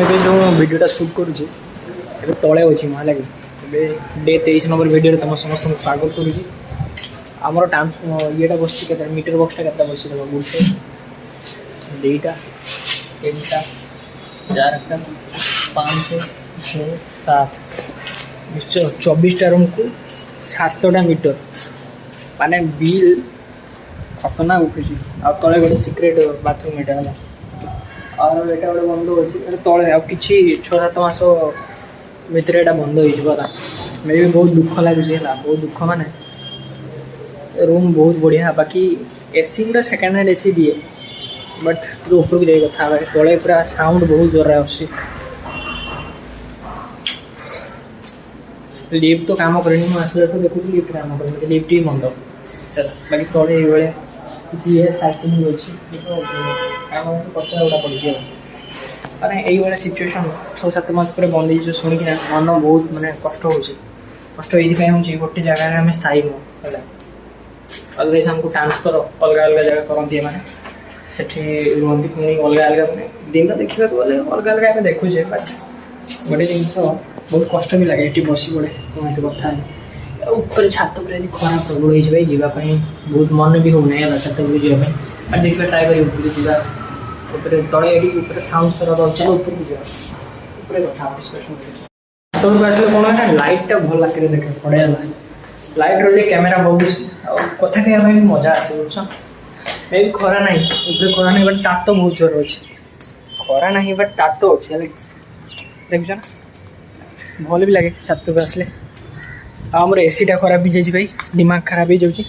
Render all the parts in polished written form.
ଏବେ ଯେଉଁ ଭିଡ଼ିଓଟା ସୁଟ୍ କରୁଛି ଏବେ ତଳେ ଅଛି ମୁଁ ହେଲା କି ଏବେ ଡେ 23 ନମ୍ବର ଭିଡ଼ିଓରେ ତୁମ ସମସ୍ତଙ୍କୁ ସ୍ୱାଗତ କରୁଛି। ଆମର ଇଏଟା ବସିଛି କେତେ ମିଟର ବକ୍ସଟା କେତେଟା ବସିଛି ଦେଖ 1 2 3 4 5 6 7 ନିଶ୍ଚୟ 24ଟା ରୁମ୍କୁ 7ଟା ମିଟର ମାନେ ବିଲ୍ ଖତରନାକ ଉଠୁଛି। ଆଉ ତଳେ ଗୋଟେ ସିକ୍ରେଟ୍ ବାଥରୁମ୍ ଏଇଟା ହେଲା और एटा गोटे बंद अच्छे तले आ कि 6-7 मास भितर एटा बंद होगा मे भी बहुत दुख लगे बहुत दुख माने रूम बहुत बढ़िया बाकी एसी गुटा सेकेंड हैंड एसी दिए बट ऊपर को जाए कथा तले पूरा साउंड बहुत जोर आसी लिफ्ट तो काम करेनि मुझे तो देखुँ लिफ्ट काम कर लिफ्ट ही बंद बाकी तले ये किसी साइकिल अच्छी पचा गुड़ा पड़ी मैंने ये सिचुएसन 6-7 मास पर बंद हो शुणिक मन बहुत मानने कष्ट कष्ट ये हूँ गोटे जगह आम स्थायी नुह अदरवाइज आमको ट्रांसफर अलग अलग जगह करती मैंने सेठी रुहती पुणी अलग अलग मैंने दिन देखा गले अलग अलग आम देखुचे बट गोटे जिन बहुत कष्ट भी लगे ये बस पड़े कौन कथा ऊपर छात पर खरा प्रबल होगापी बहुत मन भी होना है छात पर जावाई बट देखिए ट्राए कर ऊपर तले ये साउंड सर चलो ऊपर को जाए कथा डिस्कसन छात आसले कौन है लाइटा भल लगे देखे बढ़िया लाइट रही कैमेरा बहुत कथा कहना भी मजा आसे बुझ मे भी खरा ना ऊपर खरा ना बट ताप तो बहुत जोर अच्छे खरा ना बट ताप तो अच्छे देखुच ना भल भी लगे छात पर आसले आमर एसीटा खराब हो जाए भाई दिमाग खराब हो जाए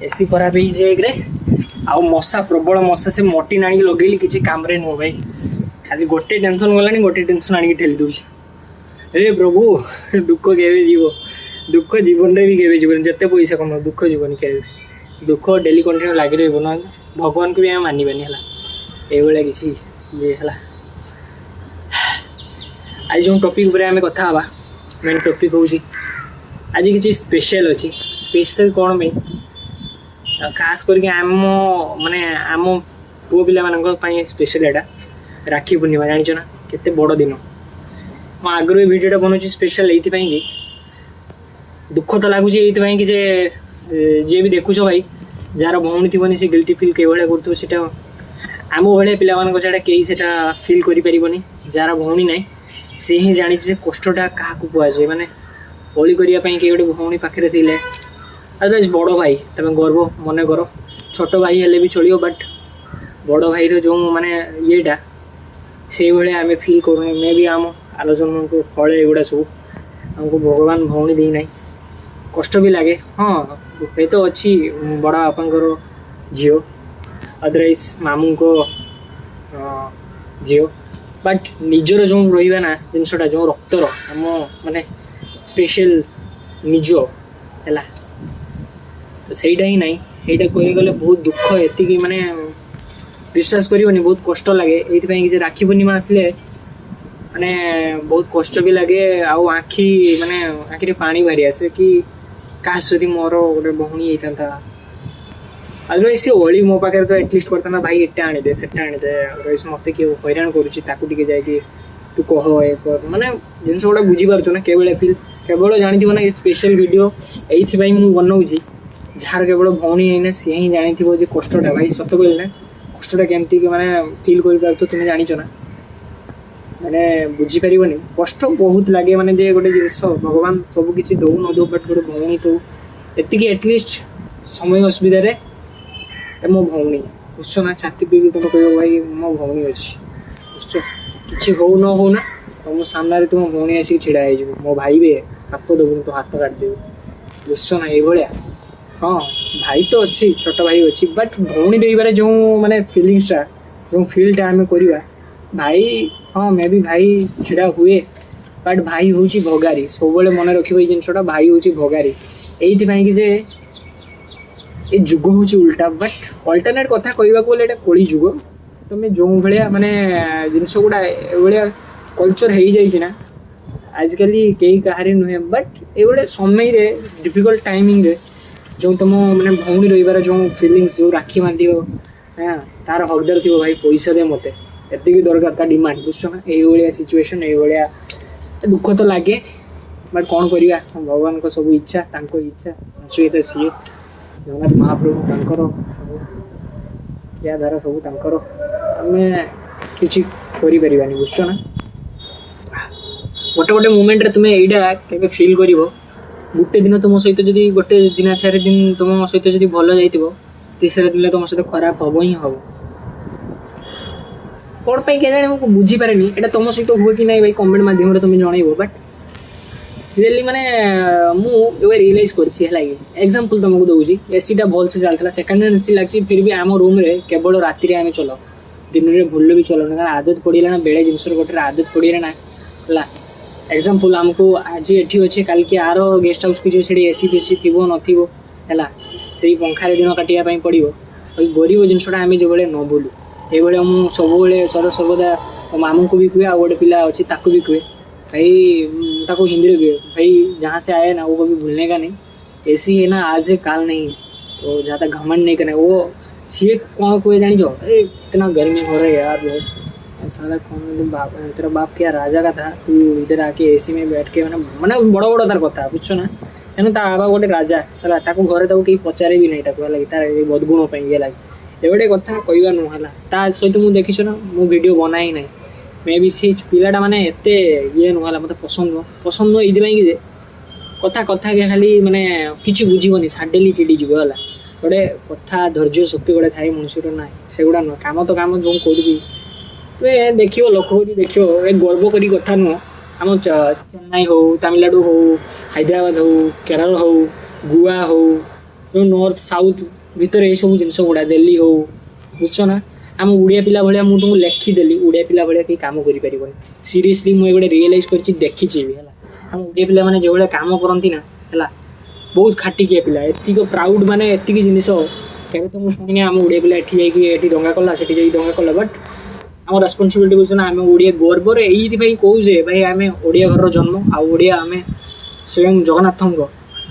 एसी खराब हो जाए आ मशा प्रबल मशा से मटी आनी लगे किसी काम नुह भाई खाली गोटे टेंशन गलानी गोटे टेंशन आनी ठेली दूसरी ए प्रभु दुख के जीव दुख जीवन में भी के जीवन जिते पैसा कम दुख जीवन के दुख डेली कंटिन्यू लगे रहा भगवान को भी आम मानबानी है ये किसी ये है आज जो टॉपिक आम कथा मेन टॉपिक हूँ आज किसी स्पेशल अच्छी स्पेशल कौन भाई खास करके आम माने आम पुओ पिला स्पेशल एटा राखी पूर्णिमा जानिच ना केते बड़ दिन मैं आगु ये भिडियोटा बनाऊँ स्पेशल ये कि दुख तो लगुच ये कि जी भी देखुच भाई जार भौणी थी से गिल्टी फिल के भाया कर आम भाया पिला कहीं फिल कर जार भौणी ना सी ही जानी कष्टा क्या कहुए माने होली करने के गोटे भौणी पाखे थे अदरवाइज बड़ भाई तुम गर्व मन कर छोट भाई हेले भी चलो बट बड़ भाई जो माने येटा से भाया आम फिल कर मे भी आम आलोचना को फल एगुड़ा सब आमको भगवान भौणी दी ना कष्ट भी लगे हाँ ये तो अच्छी बड़ा बापांकर झील अदरवाइज मामू को झील बट निजर जो रहा ना जिनसटा जो रक्तर आम माने स्पेशल निज है तो सहीटा ही नहीं यहाँ कह गले बहुत दुख एति माने विश्वास करनी बहुत कष्ट लगे ये राखी पूर्णिमा आसले माने बहुत कष्ट भी लगे आखि माने आखिरी पानी बाहरी आसे कि काश जदि मोर गोटे भौणी होता अदरवाइज सी ओली मो पाखे तो एटलिस्ट करता भाई एटा आनीदे से आनीदे अदरवाइज मत किए हैरान करुँचे जाकि तू कह ये कर माने जिनस गुड़ा बुझीपार ना केवल फिल केवल जानी ना ये स्पेशल वीडियो ये बनाऊँगी जार केवल भौणी है सी ही जानी कष्टा भाई सत कहल ना कष्टा केमती माने फिल कर तुम्हें जानिच ना मैंने बुझीपार कष्ट बहुत लगे माने जे गोटे जिस भगवान सब किसी दौ न दौ बट गोटे भौणी तो एति एटलिस्ट समय असुविधा मो भौणी बुझ ना छाती पी तुम कह भाई मो भौणी अच्छी बुझ किसी हो न हो ना तुम सामने तुम भौणी आसिक छिड़ा हो मो भाई भी हाथ देवुन तो हाथ काटिदेव बुझ ना ये हाँ भाई तो अच्छी छोट भाई अच्छी बट भौणी देवर जो माने फिलिंगसटा जो फिलटा आम करवा भाई हाँ मे भी भाई छिड़ा हुए बट भाई हूँ भगारी सब मन रखिए ये जिनसटा भाई हूँ भगारी ये ये जुग हूँ उल्टा बट अल्टरनेट कथा कहवाक गले कली जुग तुम जो भाया माने जिनस गुड़ा ये कल्चर हो जाए आजिकल कई कहारी नुहे बट ये गोटे समय डिफिकल्ट टाइमिंग रे जो तुम मैंने भौणी रही जो फिलिंग्स जो राखी बांध हाँ तार हकदार थी भाई पैसा दे मत ଏତିକି ଦରକାର ତା ଡିମାଣ୍ଡ ବୁଝୁଛ ନା। ଏଇଭଳିଆ ସିଚୁଏସନ୍, ଏଇଭଳିଆ ଦୁଃଖ ତ ଲାଗେ, ବଟ୍ କ'ଣ କରିବା, ଭଗବାନଙ୍କ ସବୁ ଇଚ୍ଛା, ତାଙ୍କ ଇଚ୍ଛା ଅସୁବିଧା ସିଏ ଜଗନ୍ନାଥ ମହାପ୍ରଭୁ ତାଙ୍କର ସବୁ ଧାରା ସବୁ ତାଙ୍କର, ଆମେ କିଛି କରିପାରିବାନି ବୁଝୁଛ ନା। ଗୋଟେ ଗୋଟେ ମୋମେଣ୍ଟରେ ତୁମେ ଏଇଟା କେବେ ଫିଲ୍ କରିବ, ଗୋଟେ ଦିନ ତୁମ ସହିତ ଯଦି ଗୋଟେ ଦିନ 4 ଦିନ ତୁମ ସହିତ ଯଦି ଭଲ ଯାଇଥିବ, ତେସରା ଦିନ ତୁମ ସହିତ ଖରାପ ହେବ ହିଁ ହେବ। କ'ଣ ପାଇଁ କେଜାଣି ମୁଁ ବୁଝିପାରେନି, ଏଇଟା ତୁମ ସହିତ ହୁଏ କି ନାହିଁ ଭାଇ କମେଣ୍ଟ ମାଧ୍ୟମରେ ତୁମେ ଜଣାଇବ। ବଟ୍ ରିଏଲି ମାନେ ମୁଁ ଏବେ ରିୟଲାଇଜ୍ କରିଛି ହେଲା କି, ଏକ୍ଜାମ୍ପଲ୍ ତୁମକୁ ଦେଉଛି, ଏସିଟା ଭଲସେ ଚାଲିଥିଲା, ସେକେଣ୍ଡ ହ୍ୟାଣ୍ଡ ଏସି ଲାଗିଛି, ଫିର୍ ବି ଆମ ରୁମ୍ରେ କେବଳ ରାତିରେ ଆମେ ଚଲାଉ, ଦିନରେ ଭୁଲ ବି ଚଲାଉନି, କାରଣ ଆଦତ ପଡ଼ିଗଲା ନା, ବେଳେ ଜିନିଷର ଗୋଟେ ଆଦତ ପଡ଼ିଗଲା ନା ହେଲା। ଏକ୍ଜାମ୍ପଲ୍ ଆମକୁ ଆଜି ଏଠି ଅଛି, କାଲିକି ଆର ଗେଷ୍ଟ ହାଉସ୍କୁ ଯିବ, ସେଠି ଏସି ଫେସି ଥିବ ନଥିବ ହେଲା, ସେଇ ପଙ୍ଖାରେ ଦିନ କାଟିବା ପାଇଁ ପଡ଼ିବ। ଏଇ ଗରିବ ଜିନିଷଟା ଆମେ ଯେଭଳିଆ ନ ଭୁଲୁ, ଏଇଭଳିଆ ମୁଁ ସବୁବେଳେ ସର୍ବଦା ମାମୁଁଙ୍କୁ ବି କୁହେ, ଆଉ ଗୋଟେ ପିଲା ଅଛି ତାକୁ ବି କୁହେ, भाई ताको हिंदी में कुहे, भाई जहाँ से आए ना वो कभी भूलने का नहीं, ऐसी है ना आज है काल नहीं, तो ज़्यादा घमंड नहीं करना। वो सीए कौन कुए जानी जो इतना गर्मी हो रहा है यार बहुत, साला कौन बाप, तेरा बाप क्या राजा का था, तू इधर आके एसी में बैठ के मैंने बड़ बड़ तार कथा बुझ ना, तेणु ता बाबा गोटे राजा है, ताको घरे ताको कहीं पचारे भी नहीं, ताको लगे तार बदगुण ये लगे एवटे कथा कहवा नुहला। ता सहित मुझे देखी ना मु वीडियो बना ही ना, मे भी से पिलाटा माने एते ये नुहला, मत पसंद नुह ये कि कथा कथा के खाली माने किसी बुझीबनी, साडेली चिड़ी जीव है गोटे कथा धैर्य शक्ति गोटे थाए मनुष्यर ना, सेगुड़ा नुह काम तो काम जो करुँगी तुम देख लोक देख, गर्व करी कथा नुह। आम चेन्नई हो, तमिलनाडु हो, हैदराबाद हो, केरल हो, गोवा हो, नॉर्थ साउथ भितर ये सब जिन गुड़ा, दिल्ली हो बुझ ना। आम ओडिया पिला भाया मुझे तुमको लिखिदेली, ओडिया पिला भाया कहीं काम कर सीरीयसली मुझे गोटे रियलाइज कर देखी भी है। आम ओडिया पिला माने जो भाया काम करती ना है, बहुत खाटिकिया पिला, एतिक प्राउड माने एतिक जिनिस केवे तो मुझे शुणी आम ओडिया पिला ये दंगा कला से दंगा कला, बट आम रेस्पॉन्सिबिलिटी बुझ ना, आम ओडिया गर्व ये कहे भाई आम ओडिया घर जन्म, आडिया आम स्वयं जगन्नाथ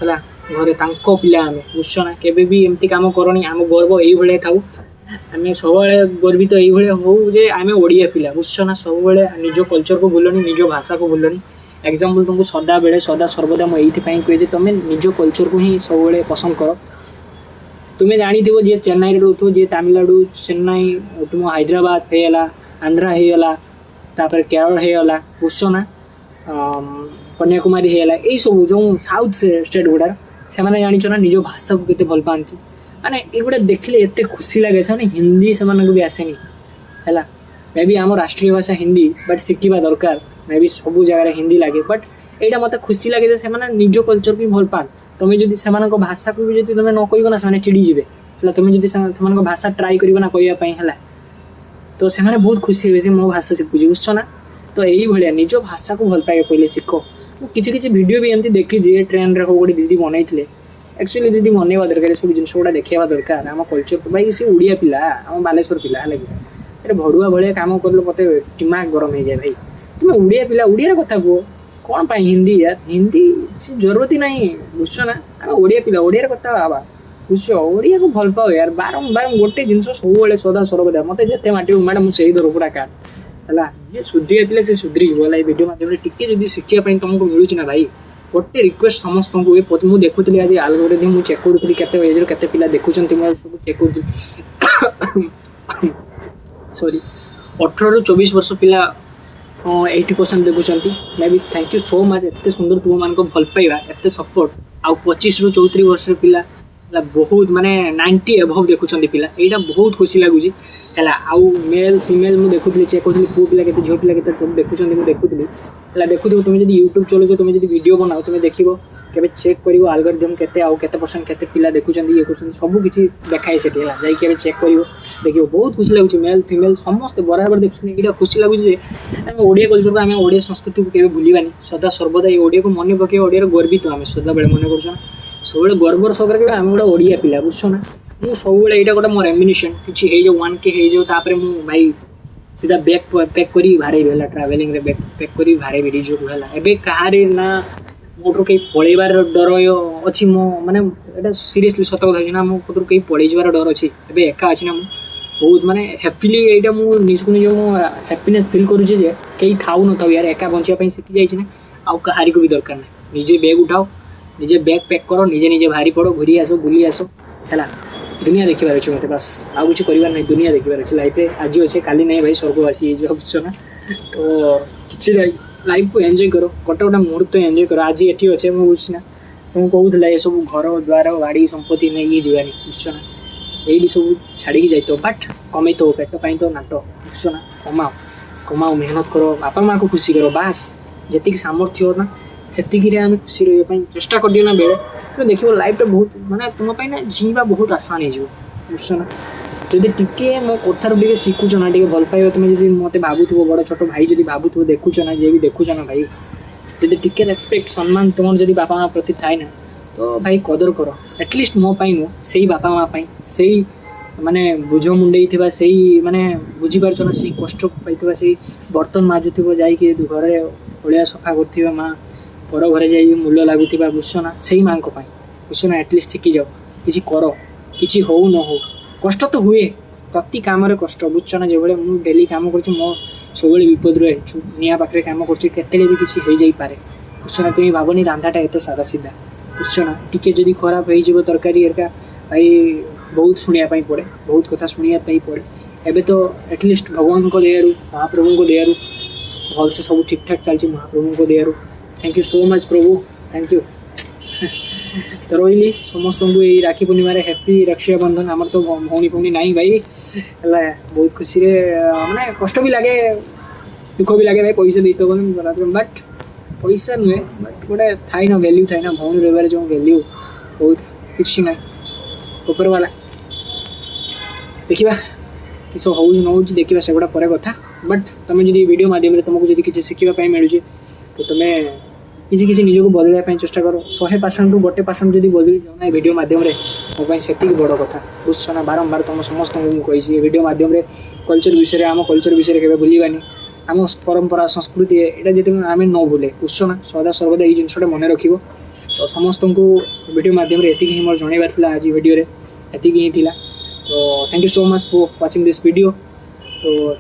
है घरे तांको पिला आम बुझ ना, केवे भी एमती काम करनी, आम गर्व ये था, आम सब गर्वित ये हो जे आम ओडिया पिला बुझ ना, सब निज कल्चर को भूलनी, निज भाषा को भूलनी। एग्जाम्पल तुमको सदा बेले सदा सर्वदा मुझे कहे तुम निज कल्चर को ही सब पसंद कर। तुम्हें जानी थो जी चेन्नई रोथो, जी तमिलनाडु चेन्नई, तुम हैदराबाद होगा, आंध्रा होगा, तापर केरल होगा बुझ ना, कन्याकुमारी होगा, यही सब जो साउथ स्टेट गुड़ार से जाच ना निज भाषा को केते भल पाती, माने ये देखले एते खुशी लगे से हिंदी से भी आसेनी है, मे भी आम राष्ट्रीय भाषा हिंदी, बट शिखा दरकार, मे भी सब जगह हिंदी लगे, बट यहाँ मत खुशी लगे से निज कल्चर को भल पान। तुम्हें जब से भाषा को भी तुम न कह ना से चिड़ीजे है, तुम्हें जब से भाषा ट्राए कर ना कहवाई है, तो से बहुत खुशी हुए मो भाषा शिखुची बुझ ना। तो यही भाया निज भाषा को भल पाए पहले शिख। किसी वीडियो भी एमती देखी ट्रेन रे गोटे दीदी बनई थे, एक्चुअली दीदी मनवा दरकार, सब जिन गुड़ा देखा दरकार आम कल्चर को। भाई सी ओडिया पिला, आम बालेश्वर पिला है, भड़ुआ भाया कम कर मत दिमाग गरम हो जाए। भाई तुम ओडिया पिला, ओडिया कथा कह कौन पाई हिंदी यार, हिंदी जरूरत ही नहीं बुझ ना। आम ओडिया पिला, ओडिया कथा बाबा बुझ, ओडिया को भल पाओ यार। बारंबार गोटे जिन सब सदा सर्वदा मत जिते माटी उमाड़ा मुझे धर पूरा काट है, ये सुधरिया पिला से सुधरी गला। ये वीडियो माध्यम टिके जब शिखापी तुमको मिलूँ ना भाई, गोटे रिक्वेस्ट समस्त को, मुझे देखुली आज आलगोरिथम मुझे चेक करूँ केते एजर केते पिला देखुं, सब चेक कर सॉरी 18 ରୁ 24 वर्ष पिला 80% देखुं। मे भी थैंक यू सो मच, एत सुंदर तुम मान भल पाइबा, एत सपोर्ट। आउ 25 ରୁ 34 वर्ष पिला बहुत माने 90 एभव देखुं पिला, यहाँ बहुत खुशी लगुच है। आउ मेल फीमेल मुझे देखुली, चेक करी पुओ पिला के झील पिला के देखुं, मुझे देखुली है। देखुथ तुम जब यूट्यूब चलो, तुम जब वीडियो बनाओ, तुम देख के चेक कर आलगोरिथम केते आउ केते परसेंट केते पिला देखुं, ये कर सब किसी देखाए से जाइए चेक कर देख, बहुत खुशी लगुच। मेल फीमेल समस्त बराबर देखुं, यहाँ खुशी लगुच ओडिया कल्चर को, आम ओडिया संस्कृति को केवे भूलिबानी, सदा सर्वदा ये ओडिया को मन पकड़, ओडिया गर्वित आम सदा बेले मन कर सब गर्वर सकर आम गोटे ओडिया पिला बुझ ना। मुझे सब यहाँ गोटे मोर एम्बिशन किसी हो 1K हो, मुझे भाई सीधा बैग पैक करी बाहर ट्रावेलिंग बैग पैक करी बाहर रिजो को है। एबे कहार ना मोटर कहीं पलैबार डर अच्छी, मो माने सीरीयसली सत कथा ना, मो कहीं पलैजार डर अच्छी। एबे एका अच्छी ना, बहुत माने हैप्पीली एटा मु निजको निज मु हैप्पीनेस फील करू जे कई थाउ न थाउ यार एका बंचिया पई सिखि जाई छिने आउ कहारी को भी दरकार नै निजे बैग उठाओ निजे बैग पैक करो निजे निजे भारी पड़ो घुरी आसो बुली आसो हैला दुनिया देखिबार अछि मते बस आ कुछ करिवार नै दुनिया देखिबार अछि लाइफ रे आज अछि काली नै भाई स्वर्गवासी हे जे बुझछो ना तो किछि लाइफ को एन्जॉय करो गोटे गोटे मुहूर्त एन्जॉय करो आज एठी अछि मु बुझना तुम कहूला ये सब घर द्वार गाड़ी संपत्ति नहीं जीवानी बुझछो ना यही सब छाड़ी जाए तो बट कमे तो पेट पाई तो नाटो बुझछो ना कमाओ कमाओ मेहनत करो बापा माँ को खुशी करो बास जी सामर्थ्य हो ना से आम खुशी रही चेष्टा कर दियो ना बेले तो देखो लाइफ बहुत माने तुम ना जीवा बहुत आसान हो बुझछो ना जदि टिके मो कथार टे शिखुच ना टे भल पाइब तुम जब मत भावुव बड़ छोट भाई जब भावुव देखुच ना जे भी देखुच ना भाई जब टिके रेस्पेक्ट सम्मान तुम जब बापा माँ प्रति थाए ना तो भाई कदर कर एटलिस्ट मो पाई नु से बापा माँ पाई से माने बुझ मुंडे से माने बुझी पार्छ ना से कष्ट पाई से बर्तन माजुव जाकि घरे ओलिया सफा कर माँ पर घरे जा मूल्य लगुवा बुझ ना से माँ को बुझ ना एटलिस्ट शिखी जाओ किसी कर कि हो न हो कष्ट तो हुए प्रति काम कष्ट बुझ ना जो मुझे डेली काम कर सब विपद रहे निया पाखे काम करते भी किसी हो जाए बुझ ना तुम भावनी रांधाटा एत सादा सीधा बुझ ना टी जदि खराब हो तरकारी एरिका भाई बहुत शुणा पड़े बहुत कथा शुणा पड़े एबे तो एटलिस्ट भगवान को दयारू महाप्रभु को दयारू भल से सब ठीक ठाक चलती महाप्रभु को दयारू थैंक यू सो मच प्रभु थैंक यू तो रही समस्त को यही राखी पूर्णिम हैप्पी रक्षाबंधन आमर तो भौणी फौणी नाई भाई है बहुत खुशी माने कष्ट भी लगे दुख भी लगे भाई पैसा दे तो बट पैसा नुहे बट गोटे थाई ना वैल्यू थाई ना भौणी रही जो वैल्यू बहुत किसी ना ऊपर वाला देखा किस हो न देखा से गुड़ा पर कथा बट तुम जब वीडियो माध्यम तुमको जब किसी शिखापी मिलूँ तो तुम्हें किसी किसी निजक बदलवाई चेष्टा करो 100% ରୁ 1% जब बदली जाओ ना वीडियो माध्यम मोबाइल से बड़ कथा बुझ ना बारंबार तुम समस्त कही वीडियो माध्यम कल्चर विषय आम कल्चर विषय के भूलवानी आम परंपरा संस्कृति यहाँ जी आम न भूले बुझ ना सदा सर्वदा ये जिनसा मन रख तो समस्त को वीडियो माध्यम ये मोर जनइबार आज वीडियो ये तो thank you so much for watching this video तो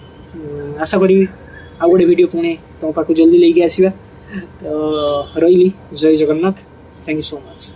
आशा करी आ गोटे वीडियो पुणे तुम पाक जल्दी लेके आसवा तो रही जय Jagannath thank you so much.